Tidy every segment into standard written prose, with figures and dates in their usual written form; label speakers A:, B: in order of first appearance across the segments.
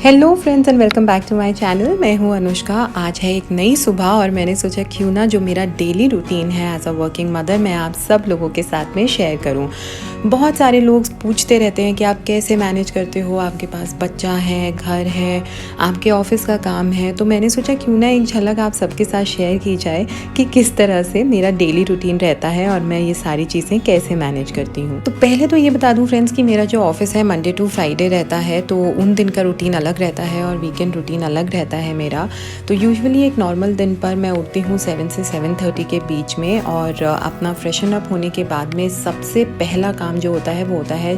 A: Hello friends and welcome back to my channel. मैं हूं अनुष्का। आज है एक नई सुबह और मैंने सोचा क्यों ना जो मेरा डेली रूटीन है एज अ वर्किंग मदर मैं आप सब लोगों के साथ में शेयर करूं। बहुत सारे लोग पूछते रहते हैं कि आप कैसे मैनेज करते हो, आपके पास बच्चा है, घर है, आपके ऑफिस का काम है। तो मैंने सोचा क्यों ना एक झलक आप सबके साथ शेयर की जाए कि किस तरह से मेरा डेली रूटीन रहता है और मैं ये सारी चीज़ें कैसे मैनेज करती हूँ। तो पहले तो ये बता दूँ फ्रेंड्स कि मेरा जो ऑफिस है मंडे टू फ्राइडे रहता है, तो उन दिन का रूटीन अलग रहता है और वीकेंड रूटीन अलग रहता है मेरा। तो यूजुअली एक नॉर्मल दिन पर मैं उठती हूँ 7 से 7:30 के बीच में और अपना फ्रेशन अप होने के बाद में सबसे पहला काम जो होता है वो होता है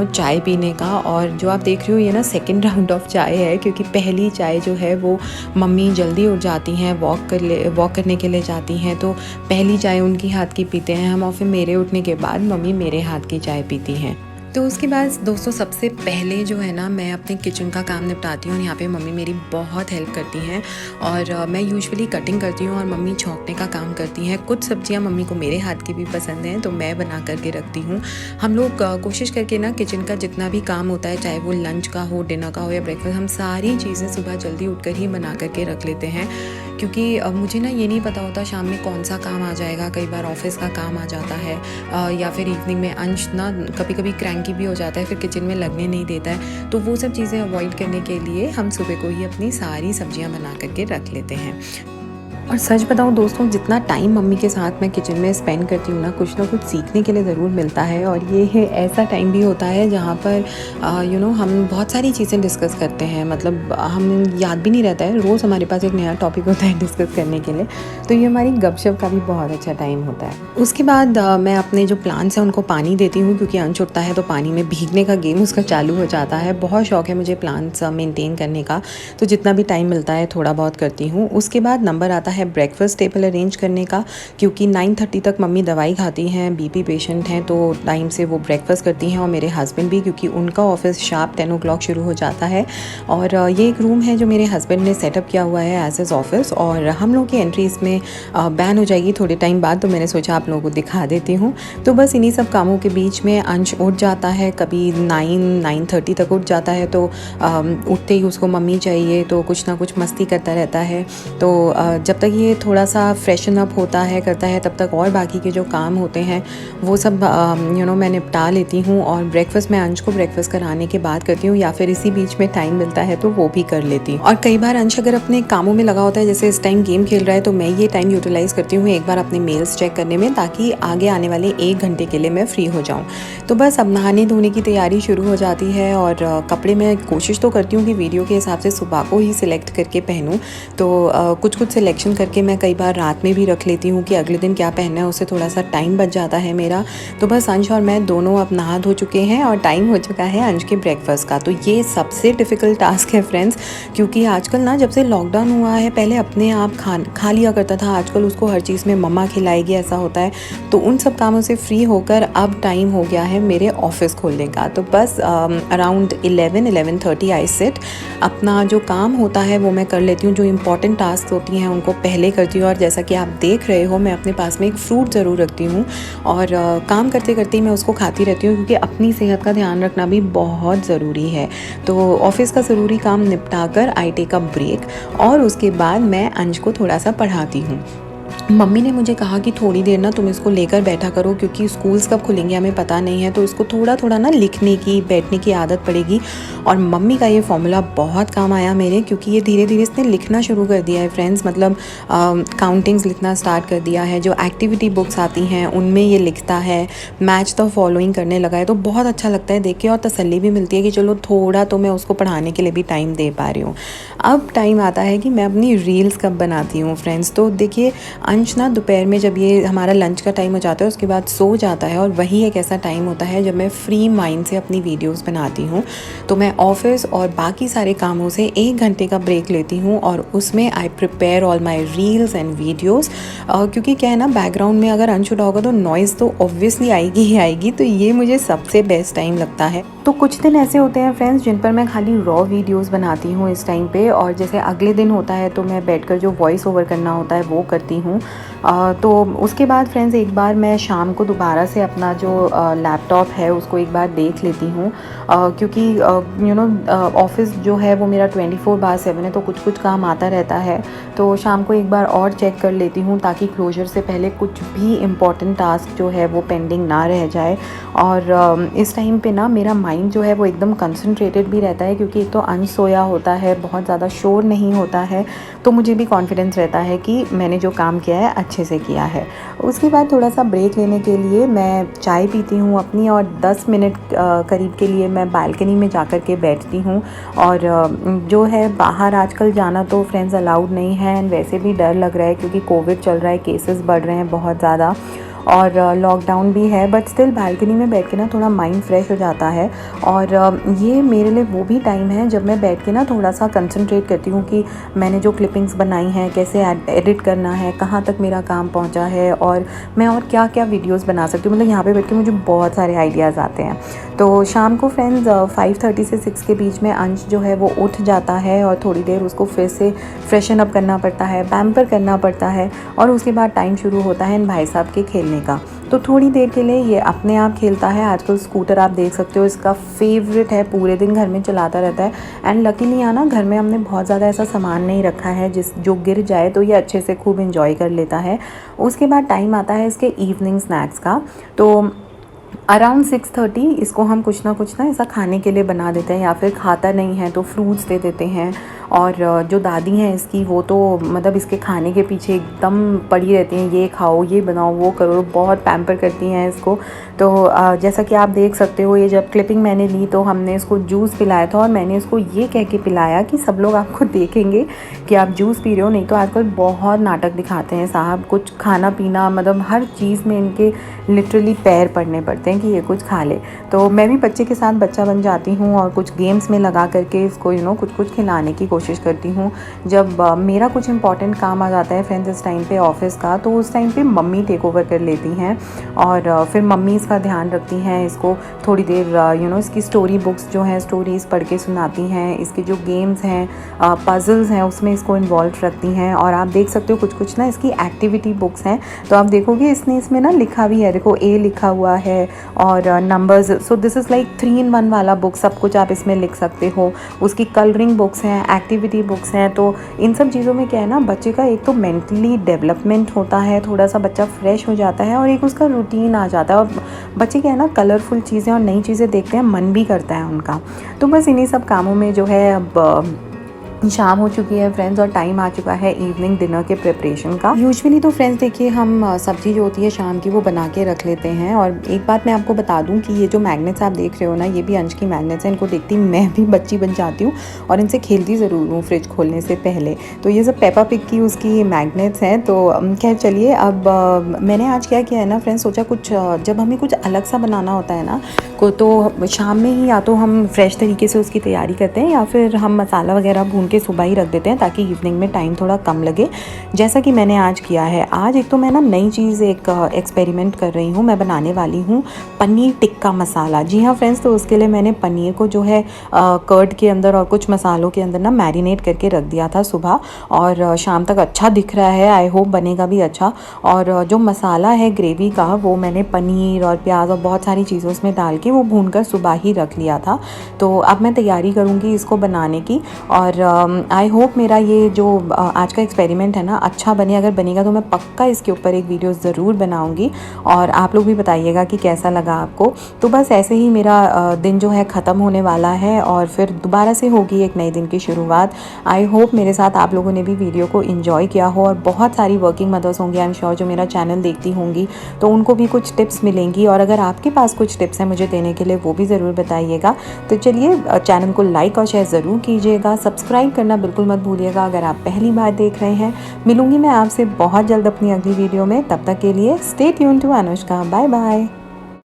A: चाय पीने का। और जो आप देख रहे हो ये ना सेकंड राउंड ऑफ चाय है, क्योंकि पहली चाय जो है वो मम्मी जल्दी उठ जाती हैं, वॉक करने के लिए जाती हैं, तो पहली चाय उनकी हाथ की पीते हैं हम, और फिर मेरे उठने के बाद मम्मी मेरे हाथ की चाय पीती हैं। तो उसके बाद दोस्तों सबसे पहले जो है ना मैं अपने किचन का काम निपटाती हूँ। यहाँ पे मम्मी मेरी बहुत हेल्प करती हैं और मैं यूजुअली कटिंग करती हूँ और मम्मी छौंकने का काम करती हैं। कुछ सब्जियाँ मम्मी को मेरे हाथ की भी पसंद हैं तो मैं बना करके रखती हूँ। हम लोग कोशिश करके ना किचन का जितना भी काम होता है, चाहे वो लंच का हो, डिनर का हो या ब्रेकफास्ट, हम सारी चीज़ें सुबह जल्दी उठ कर ही बना करके रख लेते हैं, क्योंकि मुझे ना ये नहीं पता होता शाम में कौन सा काम आ जाएगा। कई बार ऑफिस का काम आ जाता है या फिर इवनिंग में अंश ना कभी कभी क्रैंकी भी हो जाता है, फिर किचन में लगने नहीं देता है। तो वो सब चीज़ें अवॉइड करने के लिए हम सुबह को ही अपनी सारी सब्जियां बना करके रख लेते हैं। और सच बताऊं दोस्तों, जितना टाइम मम्मी के साथ मैं किचन में स्पेंड करती हूँ ना कुछ सीखने के लिए ज़रूर मिलता है। और ये है ऐसा टाइम भी होता है जहाँ पर हम बहुत सारी चीज़ें डिस्कस करते हैं, मतलब हम याद भी नहीं रहता है, रोज़ हमारे पास एक नया टॉपिक होता है डिस्कस करने के लिए। तो ये हमारी गपशप का भी बहुत अच्छा टाइम होता है। उसके बाद मैं अपने जो प्लांट्स हैं उनको पानी देती हूँ, क्योंकि अंश उठता है तो पानी में भीगने का गेम उसका चालू हो जाता है। बहुत शौक है मुझे प्लांट्स मेंटेन करने का, तो जितना भी टाइम मिलता है थोड़ा बहुत करती हूँ। उसके बाद नंबर आता है ब्रेकफास्ट टेबल अरेंज करने का, क्योंकि 9:30 तक मम्मी दवाई खाती हैं, बीपी पेशेंट हैं, तो टाइम से वो ब्रेकफास्ट करती हैं। और मेरे हस्बैंड भी, क्योंकि उनका ऑफिस शार्प 10 o'clock शुरू हो जाता है। और ये एक रूम है जो मेरे हस्बैंड ने सेटअप किया हुआ है एज एज ऑफिस, और हम लोग की एंट्री इसमें बैन हो जाएगी थोड़े टाइम बाद, तो मैंने सोचा आप लोगों को दिखा देती हूँ। तो बस इन्हीं सब कामों के बीच में अंश उठ जाता है, कभी 9-9:30 तक उठ जाता है। तो उठते ही उसको मम्मी चाहिए, तो कुछ ना कुछ मस्ती करता रहता है। तो जब तक ये थोड़ा सा फ्रेशन अप होता है करता है, तब तक और बाकी के जो काम होते हैं वो सब मैं निपटा लेती हूँ। और ब्रेकफास्ट मैं अंश को ब्रेकफास्ट कराने के बाद करती हूँ, या फिर इसी बीच में टाइम मिलता है तो वो भी कर लेती हूँ। और कई बार अंश अगर अपने कामों में लगा होता है, जैसे इस टाइम गेम खेल रहा है, तो मैं ये टाइम यूटिलाइज़ करती हूँ एक बार अपने मेल्स चेक करने में, ताकि आगे आने वाले 1 घंटे के लिए मैं फ्री हो जाऊँ। तो बस अब नहाने धोने की तैयारी शुरू हो जाती है। और कपड़े मैं कोशिश तो करती हूँ कि वीडियो के हिसाब से सुबह को ही सिलेक्ट करके पहनूँ, तो कुछ सिलेक्शन करके मैं कई बार रात में भी रख लेती हूँ कि अगले दिन क्या पहनना है, उससे थोड़ा सा टाइम बच जाता है मेरा। तो बस अंश और मैं दोनों अब नहा धो चुके हैं और टाइम हो चुका है अंश के ब्रेकफास्ट का। तो ये सबसे डिफ़िकल्ट टास्क है फ्रेंड्स, क्योंकि आजकल ना जब से लॉकडाउन हुआ है, पहले अपने आप खा लिया करता था, आजकल उसको हर चीज़ में मम्मा खिलाएगी ऐसा होता है। तो उन सब कामों से फ्री होकर अब टाइम हो गया है मेरे ऑफिस खोलने का। तो बस अराउंड 11-11:30 आई सेट, अपना जो काम होता है वो मैं कर लेती हूँ। जो इंपॉर्टेंट टास्क होती हैं उनको पहले करती हूँ। और जैसा कि आप देख रहे हो, मैं अपने पास में एक फ्रूट ज़रूर रखती हूँ और काम करते करते ही मैं उसको खाती रहती हूँ, क्योंकि अपनी सेहत का ध्यान रखना भी बहुत ज़रूरी है। तो ऑफिस का ज़रूरी काम निपटा कर आई टेक अ ब्रेक, और उसके बाद मैं अंश को थोड़ा सा पढ़ाती हूँ। मम्मी ने मुझे कहा कि थोड़ी देर ना तुम इसको लेकर बैठा करो, क्योंकि स्कूल्स कब खुलेंगे हमें पता नहीं है, तो इसको थोड़ा थोड़ा ना लिखने की, बैठने की आदत पड़ेगी। और मम्मी का ये फॉर्मूला बहुत काम आया मेरे, क्योंकि ये धीरे धीरे इसने लिखना शुरू कर दिया है फ्रेंड्स, मतलब काउंटिंग्स लिखना स्टार्ट कर दिया है। जो एक्टिविटी बुक्स आती हैं उनमें ये लिखता है, मैच द फॉलोइंग करने लगा है। तो बहुत अच्छा लगता है देख के, और तसल्ली भी मिलती है कि चलो थोड़ा तो मैं उसको पढ़ाने के लिए भी टाइम दे पा रही हूँ। अब टाइम आता है कि मैं अपनी रील्स कब बनाती हूँ फ्रेंड्स। तो देखिए अंश ना दोपहर में जब ये हमारा लंच का टाइम हो जाता है उसके बाद सो जाता है, और वही एक ऐसा टाइम होता है जब मैं फ्री माइंड से अपनी वीडियोस बनाती हूँ। तो मैं ऑफिस और बाकी सारे कामों से 1 घंटे का ब्रेक लेती हूँ, और उसमें I prepare all my reels and videos. क्योंकि क्या है ना, बैकग्राउंड में अगर अंश उठा होगा तो नॉइज़ तो ऑब्वियसली आएगी ही आएगी, तो ये मुझे सबसे बेस्ट टाइम लगता है। तो कुछ दिन ऐसे होते हैं फ्रेंड्स जिन पर मैं खाली रॉ वीडियोस बनाती हूँ इस टाइम पे, और जैसे अगले दिन होता है तो मैं बैठकर जो वॉइस ओवर करना होता है वो करती हूँ। हूँ। तो उसके बाद फ्रेंड्स एक बार मैं शाम को दोबारा से अपना जो लैपटॉप है उसको एक बार देख लेती हूँ, क्योंकि ऑफ़िस जो है वो मेरा 24/7 है, तो कुछ कुछ काम आता रहता है। तो शाम को एक बार और चेक कर लेती हूँ ताकि क्लोजर से पहले कुछ भी इम्पॉर्टेंट टास्क जो है वो पेंडिंग ना रह जाए। और इस टाइम पे ना मेरा माइंड जो है वो एकदम कंसंट्रेटेड भी रहता है, क्योंकि एक तो अंश सोया होता है, बहुत ज़्यादा शोर नहीं होता है, तो मुझे भी कॉन्फिडेंस रहता है कि मैंने जो काम किया है अच्छे से किया है। उसके बाद थोड़ा सा ब्रेक लेने के लिए मैं चाय पीती हूँ अपनी, और 10 मिनट करीब के लिए मैं बालकनी में जा कर के बैठती हूँ। और जो है बाहर आजकल जाना तो फ्रेंड्स अलाउड नहीं है, एंड वैसे भी डर लग रहा है क्योंकि कोविड चल रहा है, केसेस बढ़ रहे हैं बहुत ज़्यादा, और लॉकडाउन भी है। बट स्टिल बालकनी में बैठ के ना थोड़ा माइंड फ्रेश हो जाता है। और ये मेरे लिए वो भी टाइम है जब मैं बैठ के ना थोड़ा सा कंसंट्रेट करती हूँ कि मैंने जो क्लिपिंग्स बनाई हैं कैसे एडिट करना है, कहाँ तक मेरा काम पहुँचा है, और मैं और क्या क्या वीडियोस बना सकती हूँ। मतलब यहाँ पे बैठ के मुझे बहुत सारे आइडियाज़ आते हैं। तो शाम को फ्रेंड्स 5:30 से 6 के बीच में अंश जो है वो उठ जाता है, और थोड़ी देर उसको फिर से फ्रेशन अप करना पड़ता है, पैम्पर करना पड़ता है, और उसके बाद टाइम शुरू होता है इन भाई साहब के खेलने का। तो थोड़ी देर के लिए ये अपने आप खेलता है। आजकल स्कूटर आप देख सकते हो, इसका फेवरेट है, पूरे दिन घर में चलाता रहता है। एंड लकीली यहाँ ना घर में हमने बहुत ज़्यादा ऐसा सामान नहीं रखा है जो गिर जाए तो ये अच्छे से खूब इंजॉय कर लेता है। उसके बाद टाइम आता है इसके इवनिंग स्नैक्स का। तो अराउंड 6:30 इसको हम कुछ ना ऐसा खाने के लिए बना देते हैं, या फिर खाता नहीं है तो फ्रूट्स दे देते हैं। और जो दादी हैं इसकी, वो तो मतलब इसके खाने के पीछे एकदम पड़ी रहती हैं, ये खाओ, ये बनाओ, वो करो, बहुत पैम्पर करती हैं इसको। तो जैसा कि आप देख सकते हो, ये जब क्लिपिंग मैंने ली तो हमने इसको जूस पिलाया था, और मैंने इसको ये कह के पिलाया कि सब लोग आपको देखेंगे कि आप जूस पी रहे हो, नहीं तो आजकल बहुत नाटक दिखाते हैं साहब, कुछ खाना पीना मतलब हर चीज़ में इनके लिटरली पैर पड़ने पड़ते हैं कि ये कुछ खा ले। तो मैं भी बच्चे के साथ बच्चा बन जाती हूँ, और कुछ गेम्स में लगा करके इसको कुछ खिलाने की कोशिश करती हूँ। जब मेरा कुछ इंपॉर्टेंट काम आ जाता है फ्रेंड्स इस टाइम पे ऑफिस का, तो उस टाइम पे मम्मी टेक ओवर कर लेती हैं, और फिर मम्मी इसका ध्यान रखती हैं। इसको थोड़ी देर इसकी स्टोरी बुक्स जो हैं स्टोरीज़ पढ़ के सुनाती हैं, इसके जो गेम्स हैं पजल्स हैं उसमें इसको इन्वॉल्व रखती हैं। और आप देख सकते हो कुछ ना इसकी एक्टिविटी बुक्स हैं, तो आप देखोगे इसमें ना लिखा भी है, देखो ए लिखा हुआ है और numbers. So this is like 3 in 1 वाला बुक, सब कुछ आप इसमें लिख सकते हो। उसकी कलरिंग बुक्स हैं, एक्टिविटी बुक्स हैं। तो इन सब चीज़ों में क्या है ना, बच्चे का एक तो मेंटली डेवलपमेंट होता है, थोड़ा सा बच्चा फ्रेश हो जाता है, और एक उसका रूटीन आ जाता है। और बच्चे क्या है ना, कलरफुल चीज़ें और नई चीज़ें देखते हैं, मन भी करता है उनका। तो बस इन्हीं सब कामों में जो है अब शाम हो चुकी है फ्रेंड्स, और टाइम आ चुका है इवनिंग डिनर के प्रिपरेशन का। यूजुअली तो फ्रेंड्स देखिए हम सब्ज़ी जो होती है शाम की वो बना के रख लेते हैं। और एक बात मैं आपको बता दूं कि ये जो मैग्नेट्स आप देख रहे हो ना, ये भी अंश की मैग्नेट्स हैं। इनको देखती मैं भी बच्ची बन जाती हूँ, और इनसे खेलती ज़रूर हूँ फ्रिज खोलने से पहले। तो ये सब पेपा पिग की उसकी मैग्नेट्स हैं। तो खैर चलिए, अब मैंने आज क्या किया है ना फ्रेंड्स, सोचा कुछ जब हमें कुछ अलग सा बनाना होता है ना तो शाम में ही या तो हम फ्रेश तरीके से उसकी तैयारी करते हैं, या फिर हम मसाला वगैरह भून के सुबह ही रख देते हैं ताकि इवनिंग में टाइम थोड़ा कम लगे, जैसा कि मैंने आज किया है। आज एक तो मैं ना नई चीज़ एक एक्सपेरिमेंट कर रही हूँ। मैं बनाने वाली हूँ पनीर टिक्का मसाला। जी हाँ फ्रेंड्स, तो उसके लिए मैंने पनीर को जो है कर्ड के अंदर और कुछ मसालों के अंदर ना मैरिनेट करके रख दिया था सुबह, और शाम तक अच्छा दिख रहा है। आई होप बनेगा भी अच्छा। और जो मसाला है ग्रेवी का, वो मैंने पनीर और प्याज और बहुत सारी चीज़ों उसमें डाल के वो भूनकर सुबह ही रख लिया था। तो अब मैं तैयारी करूँगी इसको बनाने की, और आई होप मेरा ये जो आज का एक्सपेरिमेंट है ना अच्छा बने। अगर बनेगा तो मैं पक्का इसके ऊपर एक वीडियो ज़रूर बनाऊंगी, और आप लोग भी बताइएगा कि कैसा लगा आपको। तो बस ऐसे ही मेरा दिन जो है ख़त्म होने वाला है, और फिर दोबारा से होगी एक नए दिन की शुरुआत। आई होप मेरे साथ आप लोगों ने भी वीडियो को एंजॉय किया हो, और बहुत सारी वर्किंग मदर्स होंगी आई एम श्योर जो मेरा चैनल देखती होंगी, तो उनको भी कुछ टिप्स मिलेंगी। और अगर आपके पास कुछ टिप्स हैं मुझे देने के लिए, वो भी ज़रूर बताइएगा। तो चलिए, चैनल को लाइक और शेयर ज़रूर कीजिएगा, सब्सक्राइब करना बिल्कुल मत भूलिएगा अगर आप पहली बार देख रहे हैं। मिलूंगी मैं आपसे बहुत जल्द अपनी अगली वीडियो में, तब तक के लिए stay tuned to Anushka. Bye bye.